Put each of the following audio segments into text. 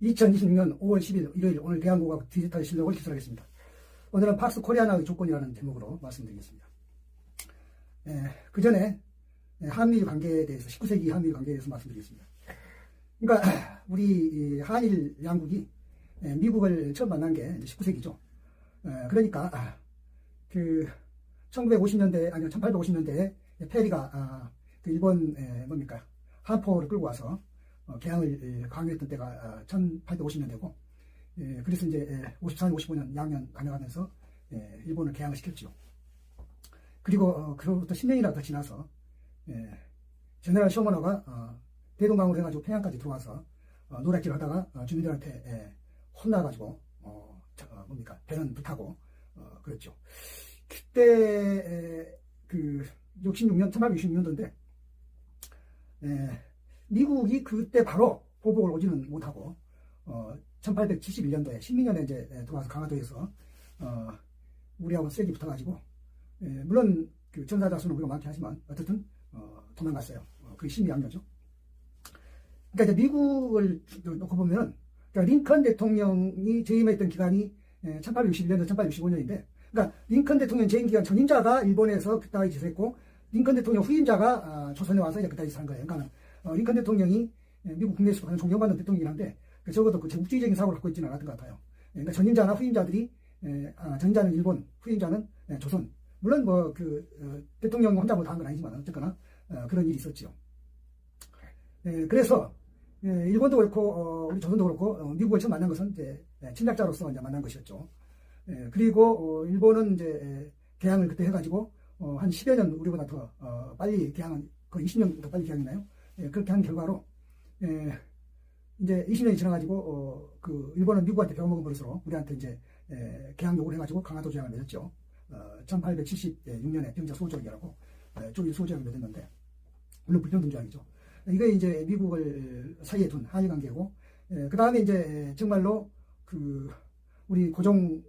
2026년 5월 10일 일요일 오늘 대한고각 디지털 실력을 기술하겠습니다. 오늘은 팍스 코리아나의 조건이라는 제목으로 말씀드리겠습니다. 그 전에 한미일 관계에 대해서 19세기 한미일 관계에 대해서 말씀드리겠습니다. 그러니까 우리 한일 양국이 미국을 처음 만난 게 19세기죠. 그러니까 그 1950년대 아니 1850년대에 페리가 그 일본 뭡니까 한포를 끌고 와서 개항을 강요했던 때가 1850년대고, 그래서 이제 54년 55년 양년 가능하면서 일본을 개항을 시켰죠. 그리고 그로부터 10년이나 더 지나서 제너럴 쇼머너가 대동강으로 해가지고 평양까지 들어와서 노략질 하다가 주민들한테 혼나가지고 뭡니까 배는 불타고 그랬죠. 그때 그 66년 1866년도인데 미국이 그때 바로 보복을 오지는 못하고 1871년도에 신민년에 이제 들어와서 강화도에서 우리하고 세게 붙어가지고 물론 그 전사자 수는 우리가 많긴 하지만 어쨌든 도망갔어요. 그게 신미양요죠. 그러니까 이제 미국을 놓고 보면은 그러니까 링컨 대통령이 재임했던 기간이 1861년에서 1865년인데, 그러니까 링컨 대통령 재임 기간 전임자가 일본에서 그따위 짓을 했고 링컨 대통령 후임자가 조선에 와서 이제 그따위 짓을 한 거예요. 그러니까 링컨 대통령이 미국 국내에서 가장 존경받는 대통령이긴 한데 적어도 그 제국주의적인 사고를 갖고 있지는 않았던 것 같아요. 그러니까 전임자나 후임자들이 전임자는 일본, 후임자는 조선. 물론 뭐 그 대통령 혼자 뭐 다 한 건 아니지만 어쨌거나 그런 일이 있었지요. 그래서 일본도 그렇고 우리 조선도 그렇고 미국을 처음 만난 것은 이제 침략자로서 이제 만난 것이었죠. 그리고 일본은 이제 개항을 그때 해가지고 한 10여 년 우리보다 더 빨리 개항은 거의 20년 더 빨리 개항했나요? 그렇게 한 결과로 이제 20년이 지나가지고 그 일본은 미국한테 배워먹은 버릇으로 우리한테 이제 개항 요구를 해가지고 강화도 조약을 맺었죠. 1876년에 병자 수호조약이라고 조일 수호조약을 맺었는데, 물론 불평등 조약이죠. 이게 이제 미국을 사이에 둔 한일 관계고, 그 다음에 이제 정말로 그 우리 고종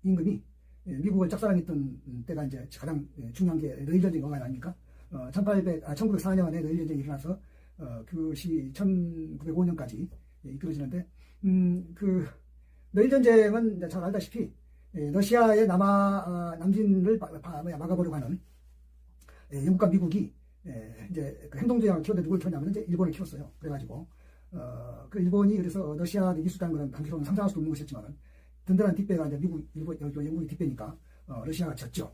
임금이 미국을 짝사랑했던 때가 이제 가장 중요한 게 러일 전쟁 아닙니까? 1904년에 러일 전쟁이 일어나서 그것이 1905년까지 이끌어지는데, 그 러일 전쟁은 잘 알다시피 러시아의 남진을 막아보려고 하는 영국과 미국이 이제 그 행동조약을 키웠는데 누굴 키웠냐면 이제 일본을 키웠어요. 그래가지고 그 일본이 그래서 러시아를 이길 수 있다는 건 당시로는 상상할 수도 없는 것이었지만 든든한 뒷배가 이제 영국이 뒷배니까 러시아가 졌죠.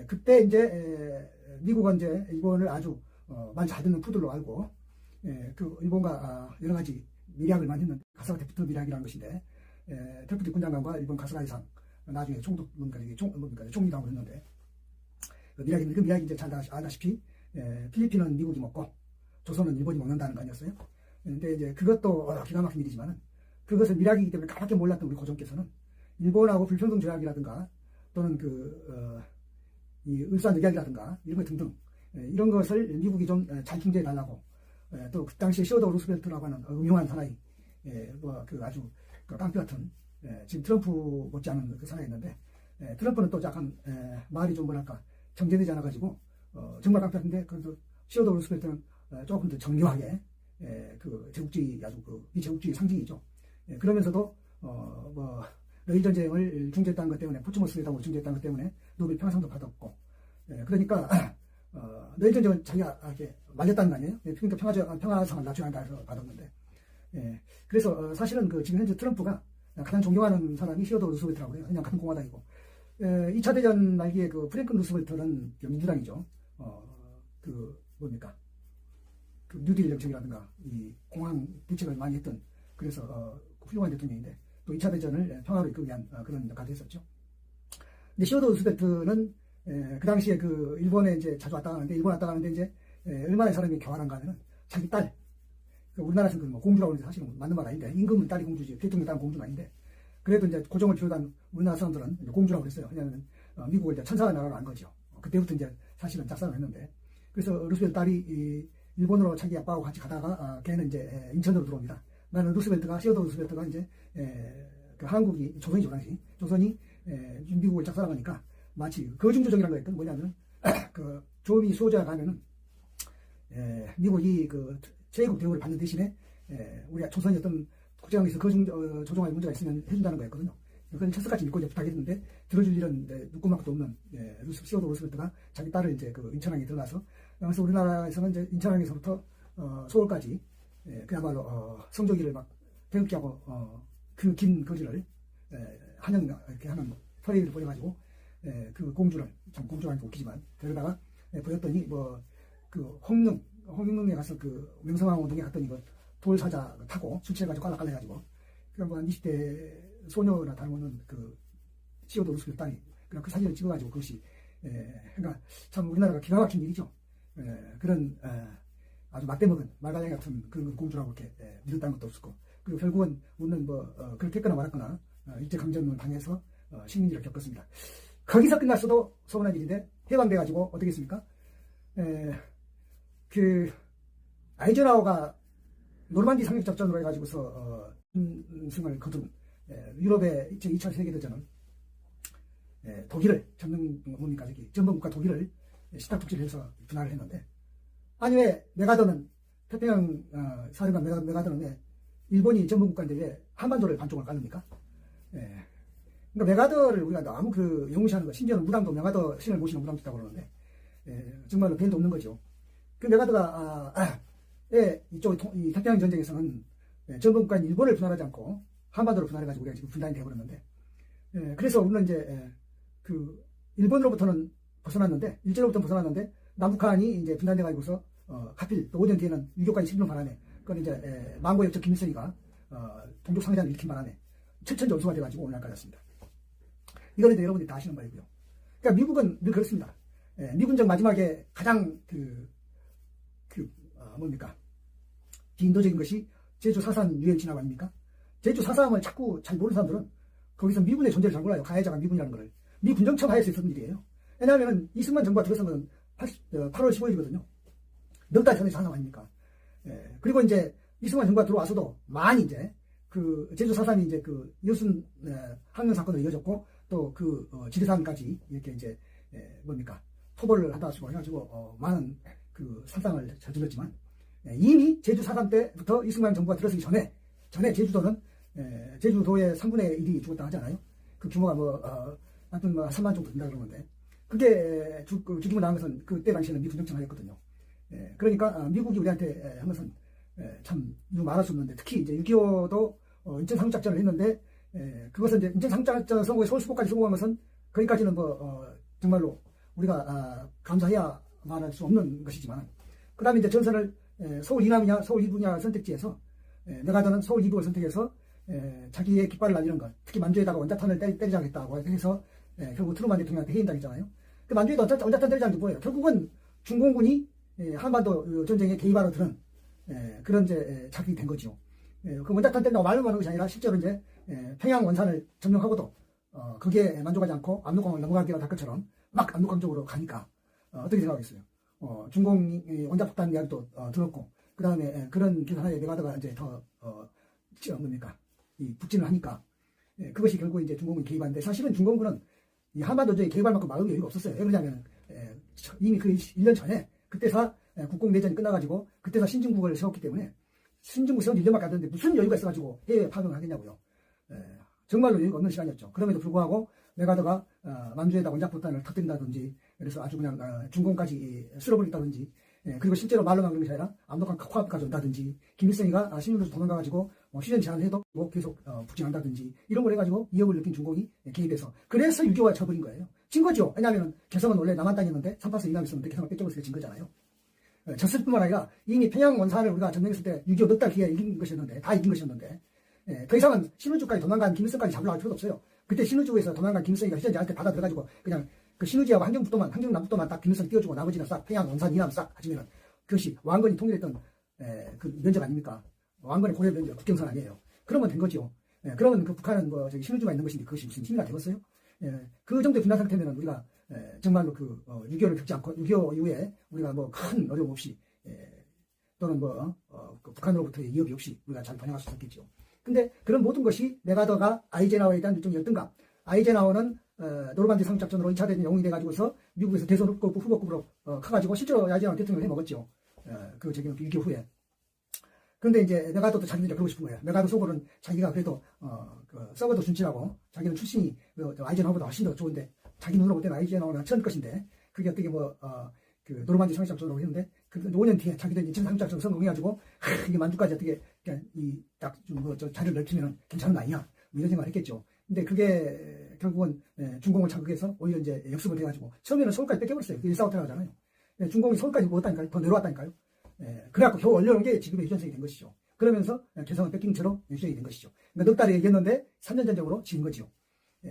그때 이제 미국은 이제 일본을 아주 말 잘 듣는 푸들로 알고 그 일본과 여러 가지 밀약을 많이 했는데, 가스가 데프트 밀약이라는 것인데 데프트 군장관과 일본 가스가이상 나중에 총리당을 했는데 그 밀약이 이제 잘 아다시피 필리핀은 미국이 먹고 조선은 일본이 먹는다는 거 아니었어요? 근데 이제 그것도 기가 막힌 일이지만은 그것을 밀약이기 때문에 까맣게 몰랐던 우리 고종께서는 일본하고 불평등 조약이라든가 또는 이 을사늑약이라든가 이런 것 등등 이런 것을 미국이 좀 잘 중재해 달라고, 또 그 당시에 시어더 루스벨트라고 하는 음흉한 사나이, 그 아주 깡패 같은 지금 트럼프 못지않은 그 사나이였는데, 트럼프는 또 약간 말이 좀 뭐랄까 정제되지 않아가지고 정말 깡패 같은데, 그래도 시어더 루스벨트는 조금 더 정교하게 그 제국주의 아주 그 비제국주의 상징이죠. 그러면서도 뭐 러일 전쟁을 중재했다는 것 때문에, 포츠머스 회담을 중재했다는 것 때문에 노벨 평화상도 받았고, 그러니까 러일 전쟁을 자기가 이렇게 말렸다는 거 아니에요? 그러니까 평화상을 나중에 한다 해서 받았는데, 그래서 사실은 그 지금 현재 트럼프가 가장 존경하는 사람이 히어더 루스벨트라고 해요. 그냥 같은 공화당이고, 2차 대전 말기에 그 프랭클 루스벨트는 민주당이죠. 그 뭡니까 그 뉴딜 정책이라든가 이 공항 대책을 많이 했던, 그래서 훌륭한 대통령인데 또 2차 대전을 평화로 이끌기 위한 그런 역할을 했었죠. 근데 히어더 루스벨트는 그 당시에 그 일본에 이제 자주 왔다 가는데, 일본 왔다 가는데 이제 얼마나 사람이 교활한가 하면은 자기 딸, 우리나라에서는 뭐 공주라고 하는데 사실은 맞는 말 아닌데, 임금은 딸이 공주지 대통령 딸은 공주는 아닌데, 그래도 이제 고종을 비롯한 우리나라 사람들은 이제 공주라고 그랬어요. 왜냐하면 미국을 이제 천사의 나라로 안 거죠. 그때부터 이제 사실은 짝사랑을 했는데, 그래서 루스벨트 딸이 일본으로 자기 아빠하고 같이 가다가 걔는 이제 인천으로 들어옵니다. 나는 루스벨트가 시어더 루스벨트가 이제 그 한국이 조선이죠 당시, 조선이 미국을 짝사랑하니까 마치 거중조정이라는 거 있거든. 뭐냐면 그 조미 수호자 가면은 미국이 그 제국 대우를 받는 대신에 우리가 조선이 어떤 국제관계에서 조종할 문제가 있으면 해준다는 거였거든요. 그걸 철석같이 믿고 이제 부탁했는데 들어줄 일은 눈꼽만큼도 없는 시오도 루스벨트가 자기 딸을 이제 그 인천항에 들어가서, 그래서 우리나라에서는 이제 인천항에서부터 서울까지 그야말로 성조기를 막 태극기 하고 그 긴 거리를 한영 이렇게 하는 퍼레이드를 벌여가지고 그 공주를, 참 공주가 아니고 웃기지만 데려다가 보였더니 뭐 그 홍릉에 가서 그 명성황후 등에 갔더니 그 돌사자 타고 술 취해가지고 깔락깔락해가지고 그러니까 한 20대 소녀나 다름없는 그 시오도 루스벨트 딸이 그 사진을 찍어가지고 그것이 그러니까 참 우리나라가 기가 막힌 일이죠. 그런 아주 막대먹은 말갈량이 같은 그런 공주라고 이렇게 믿었다는 것도 없었고, 그리고 결국은 우리는 뭐 그렇게 했거나 말았거나 일제강점을 당해서 식민지를 겪었습니다. 거기서 끝났어도 서운한 일인데 해방돼가지고 어떻게 했습니까? 그 아이젠하워가 노르만디 상륙 작전으로 해가지고서 승을 거둔 유럽의 2차 세계대전은 독일을 뭡니까 저기 전범국가 독일을 시타폭질을 해서 분할을 했는데, 아니 왜 메가더는 태평양 사령관 메가더는 왜 일본이 전범국가인데 왜 한반도를 반쪽을 깔릅니까? 그러니까 메가더를 우리가 너무 그 용시하는 거, 심지어는 무당도 메가더 신을 모시는 무당도 있다고 그러는데 정말로 벤도 없는 거죠. 그 메가더가 이쪽 이 태평양 전쟁에서는 전범국가인 일본을 분할하지 않고 한반도를 분할해가지고 우리가 지금 분단이 되어버렸는데, 그래서 우리는 이제 그 일본으로부터는 벗어났는데, 일제로부터는 벗어났는데 남북한이 이제 분단돼가지고서 하필 또 5년 뒤에는 유교까지 실종 바람에, 그건 이제 망고 역적 김일성이가 동족 상장을 일으킨 바람에 철천전소가 돼가지고 오늘날까지 왔습니다. 이거는 이제 여러분들이 다 아시는 바이고요. 그러니까 미국은 늘 그렇습니다. 미군정 마지막에 가장 뭡니까 비인도적인 것이 제주 4.3 유엔 진압 아닙니까? 제주 4.3을 자꾸 잘 모르는 사람들은 거기서 미군의 존재를 잘 몰라요. 가해자가 미군이라는 거를. 미 군정청 하에서 있었던 일이에요. 왜냐하면 이승만 정부가 들어선 건 8월 15일이거든요. 몇 달 전에 4.3 아닙니까? 그리고 이제 이승만 정부가 들어와서도 많이 이제 그 제주 4.3이 이제 그 여순 항명 사건으로 이어졌고, 또 그 지리산까지 이렇게 이제 뭡니까 토벌을 하다 해가지고 많은 그 살상을 저질렀지만, 이미 제주 4.3 때부터 이승만 정부가 들어서기 전에 제주도는 제주도의 3분의 1이 죽었다 하잖아요. 그 규모가 하여튼 3만 정도 된다 그러는데, 그게 죽임을 당한 것은 그때 당시에는 미군 정청하였거든요. 그러니까 미국이 우리한테 한 것은 참 말할 수 없는데, 특히 이제 6.25도 인천 상륙작전을 했는데, 그것은 이제 인천 상륙작전 성공에 서울 수복까지 성공한 것은 거기까지는 정말로 우리가 감사해야 말할 수 없는 것이지만, 그 다음에 이제 전선을 서울 이남이냐 서울 이부냐 선택지에서 메가더는 서울 이북을 선택해서 자기의 깃발을 날리는 것, 특히 만주에다가 원자탄을 때리자겠다고 해서 결국 트루만 대통령한테 해임당했잖아요. 그 만주에다 원자탄 때리자는 게 뭐예요? 결국은 중공군이 한반도 전쟁에 개입하러 드는 그런 이제 작품이 된 거죠. 그 원자탄 때린다고 말로만 하는 것이 아니라 실제로 이제 평양 원산을 점령하고도 거기에 만족하지 않고 압록강을 넘어가기로 할 것처럼 막 압록강 쪽으로 가니까 어떻게 생각하겠어요? 중공이 원자폭탄 이야기도 들었고, 그 다음에 그런 기사에 메가더가 이제 더 뭡니까 이 북진을 하니까 그것이 결국 이제 중공군이 개입하는데, 사실은 중공군은 이 한반도에 개입할 만큼 마음이 여유가 없었어요. 왜 그러냐면 이미 그 1년 전에 그때서 국공내전이 끝나가지고 그때서 신중국을 세웠기 때문에, 신중국 세운 지 1년밖에 안 됐는데 무슨 여유가 있어가지고 해외 파병을 하겠냐고요. 정말로 여유가 없는 시간이었죠. 그럼에도 불구하고 메가더가 만주에다 원자폭탄을 터뜨린다든지, 그래서 아주 그냥 중공까지 쓸어버린다든지, 그리고 실제로 말로만 그런 것이 아니라 압록강 코앞까지 온다든지, 김일성이가 신문에서 도망가가지고 휴전 제안을 해도 계속 북진한다든지, 이런 걸 해가지고 위협을 느낀 중공이 개입해서, 그래서 6.25가 쳐버린 거예요. 진 거죠. 왜냐하면 개성은 원래 남한 땅이었는데 3파스 이남에 있었는데 개성을 빼쪽으로 진 거잖아요. 졌을 뿐만 아니라 이미 평양 원산을 우리가 점령했을 때 6.25 넉 달 뒤에 이긴 것이었는데, 다 이긴 것이었는데, 더 이상은 신우주까지 도망간 김일성까지 잡으려고 할 필요도 없어요. 그때 신우주에서 도망간 김일성이가 휴전 제안한테 받아들여가지고 그냥 그 신우지하고 한경 남북도만 딱 김일성 띄워주고 나머지는 싹 평양 원산 이남 싹 하시면은 그것이 왕건이 통일했던 그 면적 아닙니까? 왕건의 고려 면적 국경선 아니에요. 그러면 된 거죠. 그러면 그 북한은 저기 신우주가 있는 것인데 그것이 무슨 힘이나 되겠어요? 그 정도의 분단 상태면 우리가 정말로 그 6.25를 겪지 않고 6.25 이후에 우리가 큰 어려움 없이 또는 그 북한으로부터의 위협이 없이 우리가 잘 번영할 수 있었겠죠. 근데 그런 모든 것이 메가더가 아이젠하워에 대한 일종의 열등감, 아이젠하워는 노르만디 상륙작전으로 2차 대전이 영웅이 돼가지고서 미국에서 대선 후보급으로 커가지고 실제로 아이젠하워 대통령을 해먹었죠. 그 6.25 후에. 그런데 이제 메가더도 자기들이 그러고 싶은 거예요. 메가더 속으로는 자기가 그래도 그 서버도 준치라고 자기는 출신이 아이젠하워보다 훨씬 더 좋은데 자기 눈으로 볼 때는 아이젠하워가 처음 것인데 그게 어떻게 그 노르만디 상륙작전으로 했는데 그 5년 뒤에 자기들 인천 상륙작전 성공해가지고 이게 만주까지 어떻게 이딱좀저 자리를 넓히면 괜찮은 거 아니냐 뭐 이런 생각을 했겠죠. 근데 그게 결국은 중공을 자극해서 오히려 이제 역습을 해가지고 처음에는 서울까지 뺏겨버렸어요. 그 일사후퇴 하잖아요. 중공이 서울까지 못 왔다니까요. 더 내려왔다니까요. 그래갖고 겨우 올려놓은 게 지금의 휴전선이 된 것이죠. 그러면서 개성을 뺏긴 채로 휴전이 된 것이죠. 그러니까 넉 달을 얘기했는데 3년 전적으로 지은 거지요.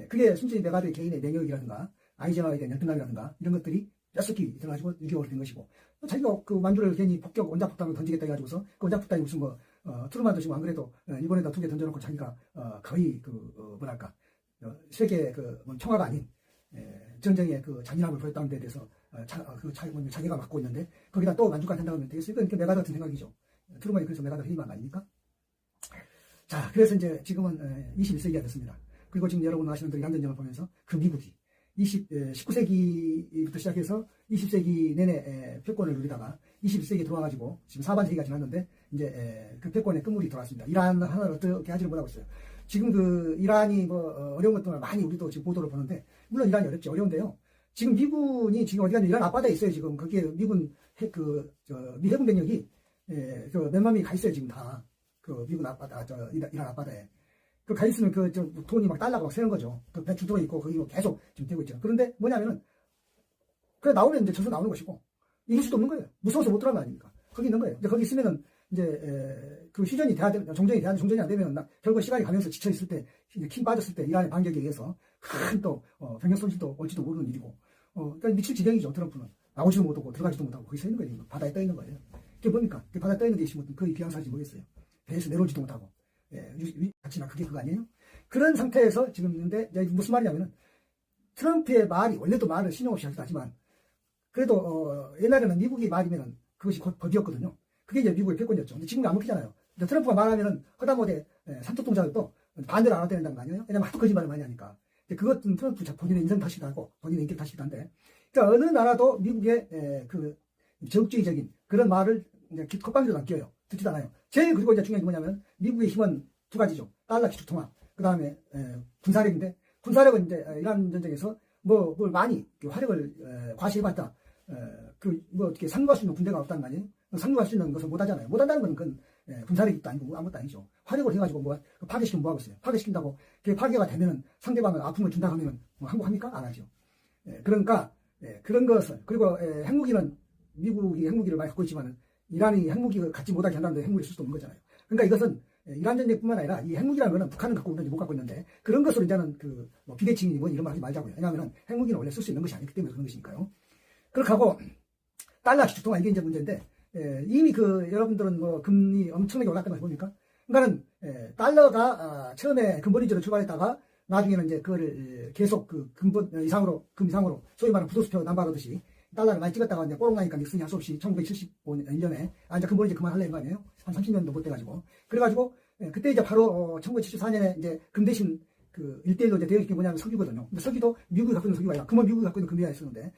그게 순전히 메가더의 개인의 능력이라든가 아이젠하워에 대한 열등감이라든가 이런 것들이 뼛속이 들어가지고 6개월이 된 것이고 자기가 그 만주를 괜히 원자폭탄을 던지겠다 해가지고서 그 원자폭탄이 무슨 트루만도 지금 안 그래도 일본에다 2개 던져놓고 자기가 거의 뭐랄까 세계 청화가 아닌 전쟁의 그 잔인함을 보였다는 데 대해서 자기가 맡고 있는데 거기다 또 만주까지 한다고 하면 되겠어요? 그러니까 메가더 같은 생각이죠. 트루만이 그래서 메가더 회의만 아닙니까? 자, 그래서 이제 지금은 21세기가 됐습니다. 그리고 지금 여러분 아시는 대로 이란 전쟁을 보면서 그 미국이 19세기부터 시작해서 20세기 내내 패권을 누리다가 21세기에 들어와가지고 지금 사반세기가 지났는데 이제 그 패권의 끝물이 들어왔습니다. 이란 하나를 어떻게 하지를 못하고 있어요. 지금 그 이란이 어려운 것들 많이 우리도 지금 보도를 보는데 물론 이란이 어렵지 어려운데요. 지금 미군이 지금 어디 갔냐 이란 앞바다에 있어요. 지금 거기에 미군 미 해군 병력이 몇 만 명이 가 있어요. 지금 다 그 미군 앞바다 이란 앞바다에. 그 가 있으면 돈이 막 달러가 막 새는 거죠. 그 배추 들어있고, 거기 계속 지금 되고 있죠. 그런데 뭐냐면은, 그래, 나오면 이제 저서 나오는 것이고, 이길 수도 없는 거예요. 무서워서 못 들어간 거 아닙니까? 거기 있는 거예요. 이제 거기 있으면은, 이제, 그 휴전이 돼야 되면, 종전이 안 되면, 결국 시간이 가면서 지쳐있을 때, 킹 빠졌을 때, 이란의 반격에 의해서, 큰 병력 손실도 올지도 모르는 일이고, 그러니까 미칠 지경이죠, 트럼프는. 나오지도 못하고, 들어가지도 못하고, 거기 서 있는 거예요. 바다에 떠 있는 거예요. 그게 뭡니까? 바다에 떠 있는 게 있으면 거의 비양사지 뭐겠어요. 배에서 내려오지도 못하고. 가치나 그게 그거 아니에요? 그런 상태에서 지금 있는데 무슨 말이냐면은 트럼프의 말이 원래도 말을 신용 없이 하기도 하지만 그래도 옛날에는 미국이 말이면은 그것이 곧 법이었거든요. 그게 이제 미국의 패권이었죠. 근데 지금은 안 먹히잖아요. 트럼프가 말하면은 허다못해 삼척 동작도 반대로 안 하다는 거 아니에요? 왜냐면 하도 거짓말을 많이 하니까. 그것은 트럼프 본인의 인생 탓이기도 하고 본인의 인격 탓이기도 한데 그러니까 어느 나라도 미국의 그 적극주의적인 그런 말을 이제 콧방귀도 안 껴요. 듣지도 않아요. 제일 그리고 이제 중요한 게 뭐냐면 미국의 힘은 두 가지죠. 달러 기축 통화. 그 다음에 군사력인데 군사력은 이제 이란 전쟁에서 뭘 많이 화력을 과시해봤다. 어떻게 상륙할 수 있는 군대가 없다는 거 아니에요? 상륙할 수 있는 것을 못 하잖아요. 못 한다는 건 그건 군사력도 아니고 아무것도 아니죠. 화력을 해가지고 파괴시키면 뭐 하고 있어요? 파괴시킨다고 그게 파괴가 되면은 상대방을 아픔을 준다 하면은 항복합니까? 안 하죠. 그러니까 그런 것을 그리고 핵무기는 미국이 핵무기를 많이 갖고 있지만은 이란이 핵무기를 갖지 못하게 한다는데 핵무기를 쓸 수도 없는 거잖아요. 그러니까 이것은 이란 전쟁뿐만 아니라 이 핵무기라는 거는 북한은 갖고 있는지 못 갖고 있는데 그런 것으로 이제는 비대칭이니 뭐 이런 말 하지 말자고요. 왜냐하면 핵무기는 원래 쓸 수 있는 것이 아니기 때문에 그런 것이니까요. 그렇게 하고 달러 기축 통화 이게 이제 문제인데 이미 여러분들은 금리 엄청나게 올랐던 거 보니까 그러니까는 달러가 처음에 근본 위주로 출발했다가 나중에는 이제 그거를 계속 근본 이상으로 소위 말하는 부도수표 남발하듯이 달러를 많이 찍었다가 이제 뽀록 나니까 닉슨이 할 수 없이 1975년에 이제 근본 이제 그만하려는 거 아니에요? 한 30년도 못 돼가지고. 그래가지고, 그때 이제 바로 1974년에 이제 금 대신 1대1로 이제 대응시킨 게 뭐냐면 석유거든요. 근데 석유도 미국이 갖고 있는 석유가 아니라 금은 미국이 갖고 있는 금이라 했었는데,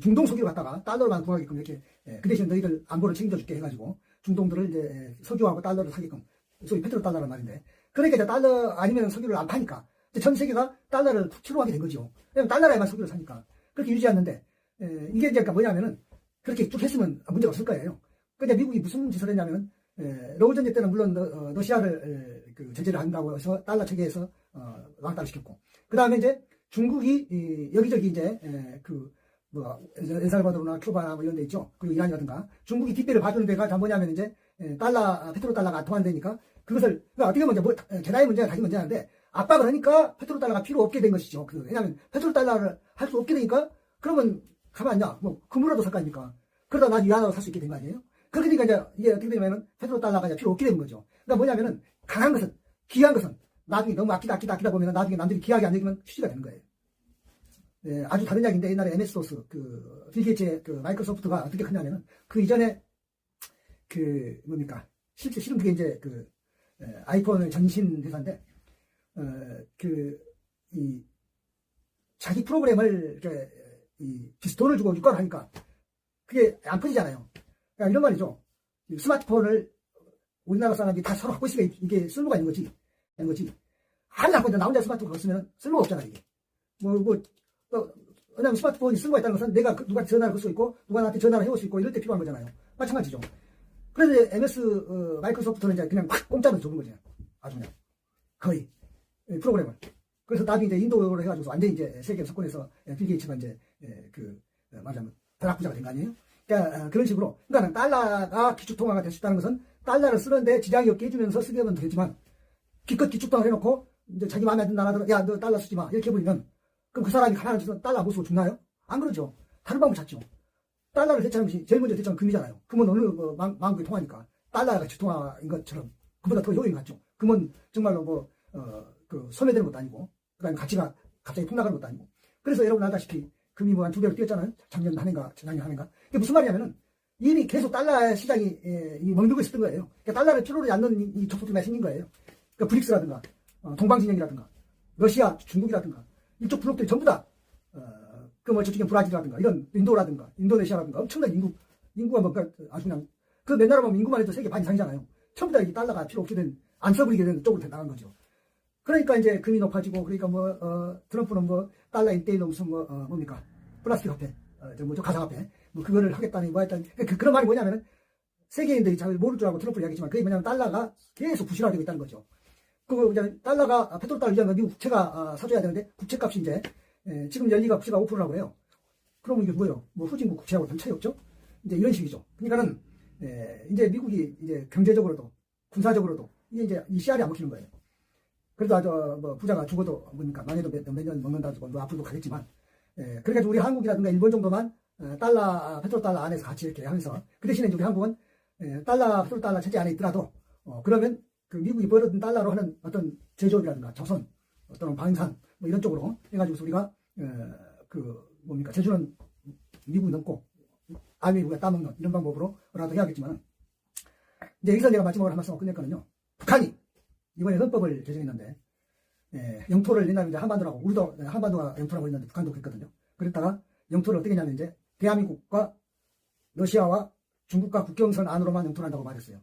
중동 석유를 갖다가 달러로만 구하게끔 이렇게, 그 대신 너희들 안보를 책임져줄게 해가지고, 중동들을 이제 석유하고 달러를 사게끔, 소위 페트로 달러란 말인데, 그러니까 이제 달러 아니면 석유를 안 파니까, 전 세계가 달러를 추루하게 된 거죠. 왜냐면 달러라야만 석유를 사니까. 그렇게 유지했는데, 이게 이제 뭐냐면은 그렇게 쭉 했으면 문제가 없을 거예요. 근데 미국이 무슨 짓을 했냐면 러울 전쟁 때는 물론 러시아를 제재를 한다고 해서 달러 체계에서 왕따를 시켰고 그 다음에 이제 중국이 여기저기 이제 엘살바도르나 큐바나 뭐 이런 데 있죠. 그리고 이란이라든가 중국이 뒷배를 봐주는 데가 다 뭐냐면 이제 페트로 달러가 통한되니까 그것을 어떻게 보면 이제 개나의 문제가 자기 문제인데 압박을 하니까 페트로 달러가 필요 없게 된 것이죠. 왜냐하면 페트로 달러를 할 수 없게 되니까 그러면 가만 안 냐? 금으로도 살 거 아닙니까? 그러다 나중에 유한으로 살 수 있게 된 거 아니에요? 그렇게 되니까 이제 이게 어떻게 되냐면은 페트로 달러가 이제 필요 없게 되는 거죠. 그러니까 뭐냐면은 강한 것은, 귀한 것은 나중에 너무 아끼다 보면은 나중에 남들이 귀하게 안 여기면 휴지가 되는 거예요. 아주 다른 이야기인데 옛날에 MS-DOS 빌 게이츠의 마이크로소프트가 어떻게 크냐면은 그 이전에 뭡니까? 실은 그게 이제 아이폰의 전신 회사인데 자기 프로그램을 돈을 주고 육관을 하니까 그게 안 퍼지잖아요. 그러니까 이런 말이죠. 스마트폰을 우리나라 사람들이 다 서로 갖고 있으니까 이게 쓸모가 있는 거지. 하나 갖고 있는데 나 혼자 스마트폰 쓰면 쓸모가 없잖아, 이게. 왜냐면 스마트폰이 쓸모가 있다는 것은 내가 누가 전화를 걸 수 있고, 누가 나한테 전화를 해올 수 있고, 이럴 때 필요한 거잖아요. 마찬가지죠. 그래서 MS, 마이크로소프트는 이제 그냥 공짜로 주는 거죠. 아주 그냥. 거의. 프로그램을. 그래서 나중에 이제 인도를 해가지고 완전히 이제 세계 석권에서 빌 게이츠가 이제, 말하자면, 벼락부자가 된 거 아니에요? 그러니까, 그런 식으로. 그러니까 달러가 기축통화가 될 수 있다는 것은 달러를 쓰는데 지장이 없게 해주면서 쓰게 하면 되겠지만, 기껏 기축통화를 해놓고, 이제 자기 마음에 안 든 나라들은, 야, 너 달러 쓰지 마. 이렇게 해버리면, 그럼 그 사람이 가난한 짓은 달러 못 쓰고 죽나요? 안 그러죠. 다른 방법 찾죠. 달러를 대체하는 것이 제일 먼저 대체하는 금이잖아요. 금은 어느 망국에 통하니까 달러가 지통화인 것처럼 그보다 더 효용이 같죠. 금은 정말로 소매되는 것도 아니고 그다음에 가치가 갑자기 폭락하는 것도 아니고. 그래서 여러분 알다시피 금이 뭐 한 2배로 뛰었잖아요. 작년 한 해인가 재작년 한 해인가. 이게 무슨 말이냐면은 이미 계속 달러 시장이 멍들고 있었던 거예요. 그러니까 달러를 필요로 않는 이 족속들만 생긴 거예요. 그러니까 브릭스라든가 동방진영이라든가 러시아, 중국이라든가 이쪽 블록들이 전부 다 저쪽에 브라질이라든가 이런 인도라든가 인도네시아라든가 엄청난 인구가 뭔가 아주 그냥 그 몇 나라 보면 인구만 해도 세계 반 이상이잖아요. 전부 다 이 달러가 필요 없게 된 안 써버리게 되는 쪽으로 나간 거죠. 그러니까 이제 금이 높아지고 그러니까 트럼프는 달러 1대1로 무슨 뭡니까 플라스틱 화폐 가상화폐 그거를 하겠다니 했다니 그런 말이 뭐냐면은 세계인들이 잘 모를 줄 알고 트럼프를 이야기했지만 그게 뭐냐면 달러가 계속 부실화되고 있다는 거죠. 이제 달러가 페트롤달러 위한 미국 국채가 사줘야 되는데 국채값이 이제 지금 연리가 국채가 5%라고 해요. 그러면 이게 뭐예요? 후진국 국채하고 별 차이 없죠? 이제 이런 식이죠. 그러니까는 이제 미국이 이제 경제적으로도 군사적으로도 이제 이 씨알이 안 먹히는 거예요. 그래도 아주 부자가 죽어도 뭡니까 많이도 몇 년 먹는다고 앞으로도 가겠지만 그러니까 우리 한국이라든가 일본 정도만 페트롤달러 안에서 같이 이렇게 하면서 그 대신에 우리 한국은 페트롤달러 체제 안에 있더라도 그러면 그 미국이 벌어든 달러로 하는 어떤 제조업이라든가 조선, 어떤 방산, 이런 쪽으로 해가지고 우리가, 제주는 미국이 넘고, 알미국에 따먹는 이런 방법으로라도 해야겠지만, 이제 여기서 내가 마지막으로 한 말씀 끝낼 거는요, 북한이 이번에 헌법을 제정했는데, 영토를 옛날에 이제 한반도라고, 우리도 한반도가 영토라고 했는데 북한도 그랬거든요. 그랬다가 영토를 어떻게 했냐면 이제 대한민국과 러시아와 중국과 국경선 안으로만 영토를 한다고 말했어요.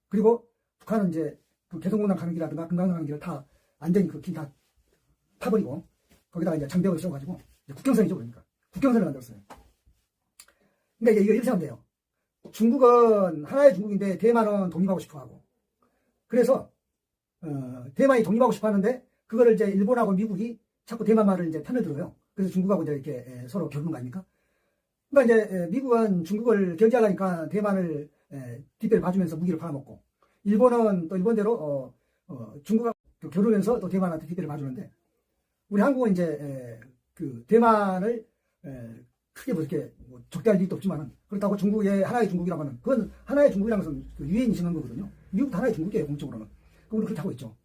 그리고 북한은 이제 그 개성공단 강기라든가 금강산 강기를 다 완전히 그 길 다 파버리고 거기다가 이제 장벽을 씌워가지고 국경선이죠. 그러니까 국경선을 만들었어요. 그러니까 이거 이렇게 하면 돼요. 중국은 하나의 중국인데 대만은 독립하고 싶어하고 그래서 대만이 독립하고 싶어하는데 그거를 이제 일본하고 미국이 자꾸 대만 말을 이제 편을 들어요. 그래서 중국하고 이제 이렇게 서로 겨루는 거 아닙니까? 그러니까 이제 미국은 중국을 견제하려니까 대만을 뒷배를 봐주면서 무기를 팔아먹고 일본은 또 일본대로 중국하고 겨루면서 또 대만한테 뒷배를 봐주는데 우리 한국은 이제 그 대만을 크게 이렇게 적대할 일도 없지만은 그렇다고 중국의 하나의 중국이라고 하는 그건 하나의 중국이라는 것은 그 유엔이 정한 거거든요. 미국도 하나의 중국이에요 공적으로는. 우리 그렇게 하고 있죠.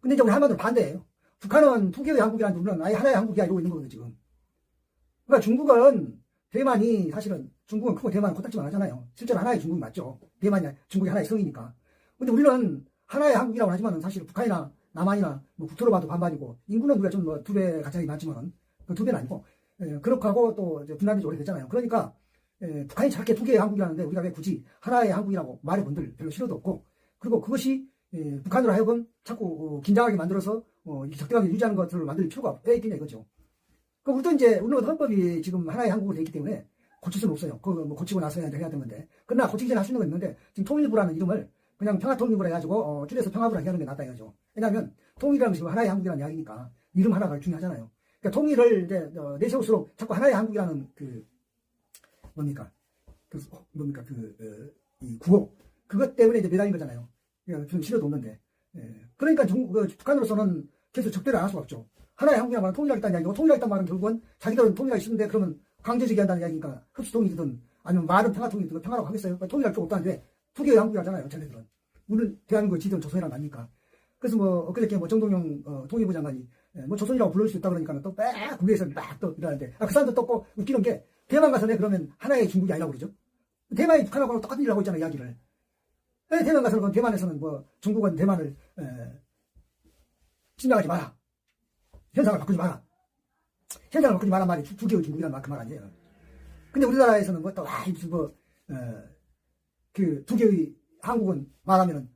근데 이제 우리 한반도는 반대예요. 북한은 두 개의 한국이라는 우리는 아예 하나의 한국이야 이러고 있는 거거든요 지금. 그러니까 중국은 대만이 사실은 중국은 크고 대만은 코딱지만 하잖아요. 실제로 하나의 중국이 맞죠. 대만이 중국이 하나의 성이니까. 근데 우리는 하나의 한국이라고 하지만 사실 북한이나 남한이나 국토로 봐도 반반이고 인구는 우리가 좀 2배 가까이 많지만은 그 2배는 아니고 그렇게 하고 또 이제 분단이 오래됐잖아요. 그러니까 북한이 저렇게 두 개의 한국이라는데 우리가 왜 굳이 하나의 한국이라고 말해본들 별로 필요도 없고 그리고 그것이 북한으로 하여금 자꾸 긴장하게 만들어서 적대감을 유지하는 것을 만들 필요가 왜 있겠냐 이거죠. 우리도 이제 우리는 헌법이 지금 하나의 한국으로 되어 있기 때문에 고칠 수는 없어요. 그거 고치고 나서 해야 되는 건데 그러나 고치기 전에 할 수 있는 거 있는데 지금 통일부라는 이름을 그냥 평화통일부라 해가지고 줄여서 평화부라 하는 게 낫다 이거죠. 왜냐하면 통일이라는 것이 하나의 한국이라는 이야기니까 이름 하나가 중요하잖아요. 그러니까 통일을 이제 내세울수록 자꾸 하나의 한국이라는 이 구호 그것 때문에 이제 매달린 거잖아요. 그러니까 좀 실효도 없는데 그러니까 북한으로서는 계속 적대를 안 할 수가 없죠. 하나의 한국이라는 말은 통일하겠다는 이야기고 통일하겠다는 말은 결국은 자기들은 통일하기 싫은데 그러면 강제적이 한다는 이야기니까 흡수통일이든 아니면 말은 평화통일이든 평화라고 하겠어요. 그러니까 통일할 줄 없다는데 두 개의 한국이라잖아요. 쟤네들은. 우리는 대한민국을 지던 조선이란 아닙니까? 그래서 엊그저께 정동영 통일부 장관이 조선이라고 부를 수 있다 그러니까 또 빽 국외에서 막 또 이러는데 그 사람도 떴고 웃기는 게 대만 가서는 그러면 하나의 중국이 아니라고 그러죠. 대만이 북한하고 똑같은 일을 하고 있잖아요. 이야기를. 대만 가서는 대만에서는 중국은 대만을 침략하지 마라. 현상을 바꾸지 마라. 현상을 바꾸지 마라 말이 두 개의 중국이라는 그 말 아니에요. 근데 우리나라에서는 두 개의 한국은 말하면은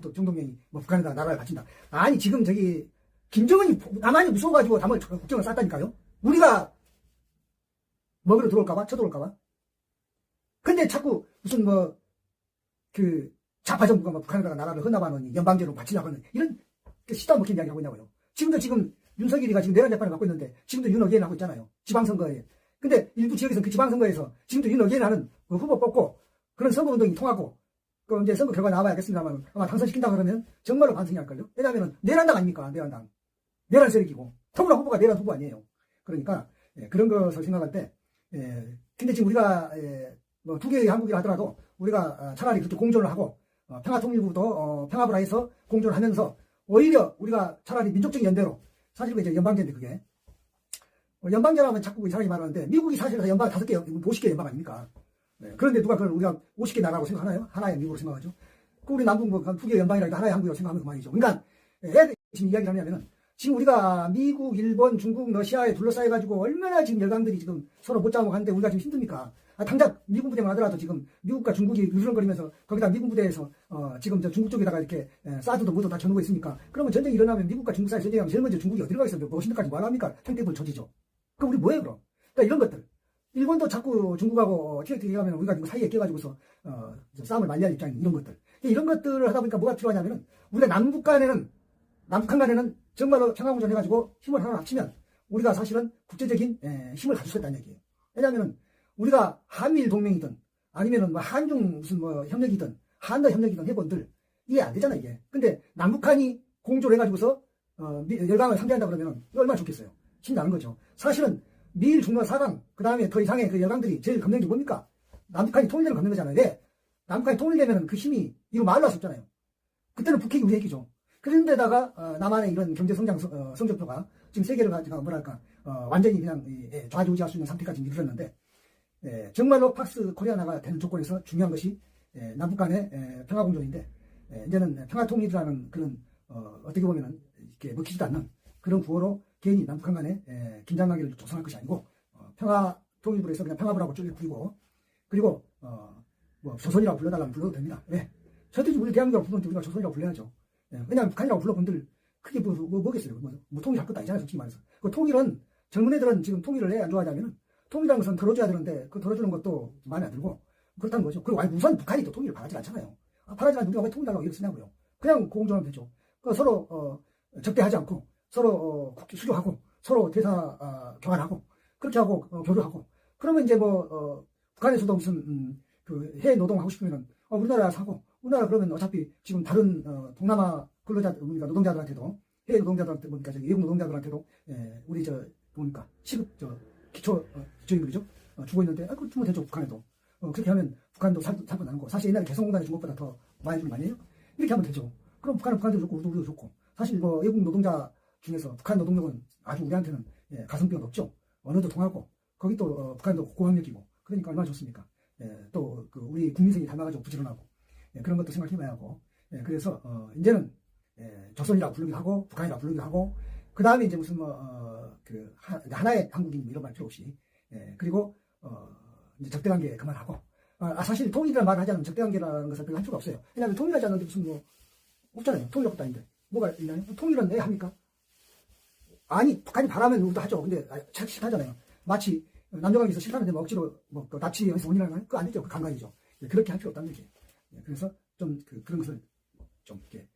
또 정동영이 뭐 북한에다 나라를 바친다. 아니 지금 저기 김정은이 남한이 무서워가지고 담을 국정을 쌌다니까요. 우리가 먹으러 들어올까봐 쳐들어올까봐. 근데 자꾸 무슨 뭐 그 좌파 정부가 뭐 북한에다가 나라를 헌납하는 연방제로 바치려고 하는 이런 시도 안 먹힌 이야기 하고 있냐고요. 지금도 지금 윤석열이가 지금 내란 재판을 받고 있는데 지금도 윤 어게인 하고 있잖아요. 지방선거에. 근데 일부 지역에서는 그 지방선거에서 지금도 윤 어게인 하는 그 후보 뽑고 그런 선거운동이 통하고 그 이제 선거 결과 나와야 알겠습니다만 아마 당선시킨다 그러면 정말로 반성이 할걸요. 왜냐하면 내란당 아닙니까? 내란당. 내란 세력이고 더불어 후보가 내란 후보 아니에요. 그러니까 그런 것을 생각할 때 근데 지금 우리가 뭐 두 개의 한국이라 하더라도 우리가 차라리 그렇게 공존을 하고 평화통일부도 평화부라 해서 공존을 하면서 오히려 우리가 차라리 민족적인 연대로 사실 이제 연방제인데 그게 연방제라면 자꾸 이상하게 말하는데 미국이 사실 연방 5개, 50개 연방 아닙니까? 그런데 누가 그걸 우리가 50개 나라라고 생각하나요? 하나의 미국으로 생각하죠. 그 우리 남북 뭐 2개 연방이라도 하나의 한국이라고 생각하면 그만이죠. 그러니까 지금 이야기를 하냐면은 지금 우리가 미국, 일본, 중국, 러시아에 둘러싸여가지고 얼마나 지금 열강들이 지금 서로 못 잡아먹고 하는데 우리가 지금 힘듭니까? 당장 미군 부대만 하더라도 지금 미국과 중국이 으르렁거리면서 거기다 미군 부대에서 지금 저 중국 쪽에다가 이렇게 사드도 뭐도 다 쳐놓고 있으니까 그러면 전쟁이 일어나면 미국과 중국 사이 전쟁하면 제일 먼저 중국이 어디로 가겠어요? 무엇인데까지 말합니까? 탱탱볼 조지죠. 그럼 우리 뭐예요 그럼? 그러니까 이런 것들. 일본도 자꾸 중국하고 티격태격 하면 우리가 지금 사이에 껴가지고서 싸움을 말리할 입장인 이런 것들. 이런 것들을 하다 보니까 뭐가 필요하냐면은 우리가 남북한 간에는 정말로 평화공존 해가지고 힘을 하나 합치면 우리가 사실은 국제적인 힘을 가질 수 있다는 얘기예요. 왜냐하면은 우리가 한미일 동맹이든 아니면은 뭐 한중 무슨 뭐 협력이든 한러 협력이든 해본들 이해 안 되잖아 이게. 근데 남북한이 공조를 해가지고서 열강을 상대한다 그러면은 얼마나 좋겠어요. 신나는 거죠. 사실은 미일 중러 4강 그 다음에 더 이상의 그 열강들이 제일 겁내는 게 뭡니까? 남북한이 통일되면 겁내는 거잖아요. 왜? 남북한이 통일되면 그 힘이 이거 말로 할 수 없잖아요. 그때는 북핵이 우리 핵이죠. 그런데다가 남한의 이런 경제 성장 성적표가 지금 세계를 가지고 뭐랄까 완전히 그냥 좌지우지할 수 있는 상태까지 이르렀는데 정말로 팍스 코리아나가 되는 조건에서 중요한 것이 남북 간의 평화공존인데 이제는 평화통일이라는 그런 어떻게 보면은 이렇게 먹히지도 않는 그런 구호로 괜히 남북한 간의 긴장관계를 조성할 것이 아니고 평화통일부로 해서 그냥 평화부라고 쪼개 부리고 그리고 뭐 조선이라고 불러달라면 불러도 됩니다. 왜? 저도 우리 대한민국이라고 부르는데 우리가 조선이라고 불러야죠. 왜냐하면 북한이라고 불러본들 그게 뭐겠어요. 뭐 통일할 것도 아니잖아요. 솔직히 말해서. 그 통일은 젊은 애들은 지금 통일을 해 안 좋아하자면은 통일이라는 것은 덜어줘야 되는데 그 덜어주는 것도 마음에 안 들고 그렇다는 거죠. 그리고 우선 북한이 또 통일을 바라지 않잖아요. 바라지 않는데 우리가 왜 통일하려고 이렇게 쓰냐고요. 그냥 공존하면 되죠. 서로 적대하지 않고 서로 수교하고 서로 대사 교환하고 그렇게 하고 교류하고 그러면 이제 뭐 북한에서도 무슨 그 해외 노동 하고 싶으면은 우리나라 사고 우리나라 그러면 어차피 지금 다른 동남아 근로자들 그러니까 노동자들한테도 해외 노동자들한테 보니까 저기 외국 노동자들한테도 우리 보니까 시급 기초 기초임금이죠. 주고 있는데 그거 주면 되죠. 북한에도 그렇게 하면 북한도 살고 나는 거. 사실 옛날에 개성공단이 중국보다 더 많이 주는 거 아니에요? 이렇게 하면 되죠. 그럼 북한은 북한대로 좋고 우리도 좋고 사실 뭐 외국 노동자 중에서 북한 노동력은 아주 우리한테는 가성비가 높죠. 언어도 통하고 거기 또 북한도 고학력이고 그러니까 얼마나 좋습니까? 또 그 우리 국민성이 닮아가지고 부지런하고 그런 것도 생각해봐야 하고 그래서 이제는 조선이라고 부르기도 하고 북한이라고 부르기도 하고 그 다음에 이제 무슨 그 하나의 한국인 이런 말 필요 없이 그리고 이제 적대관계 그만하고 사실 통일이라는 말을 하지 않으면 적대관계라는 것을 별로 할 필요가 없어요. 왜냐하면 통일하지 않는데 무슨 뭐 없잖아요. 통일할 것도 아닌데 뭐가 있나요? 통일은 왜 합니까? 아니 북한이 바라면 우리도 하죠. 근데 싫다잖아요. 마치 남녀관계에서 싫다는데 뭐 억지로 뭐 납치해서 원인을 하는 그거 안 되죠. 그 강간이죠. 그렇게 할 필요 없다는 얘기예요. 그래서 좀 그런 것을 좀 이렇게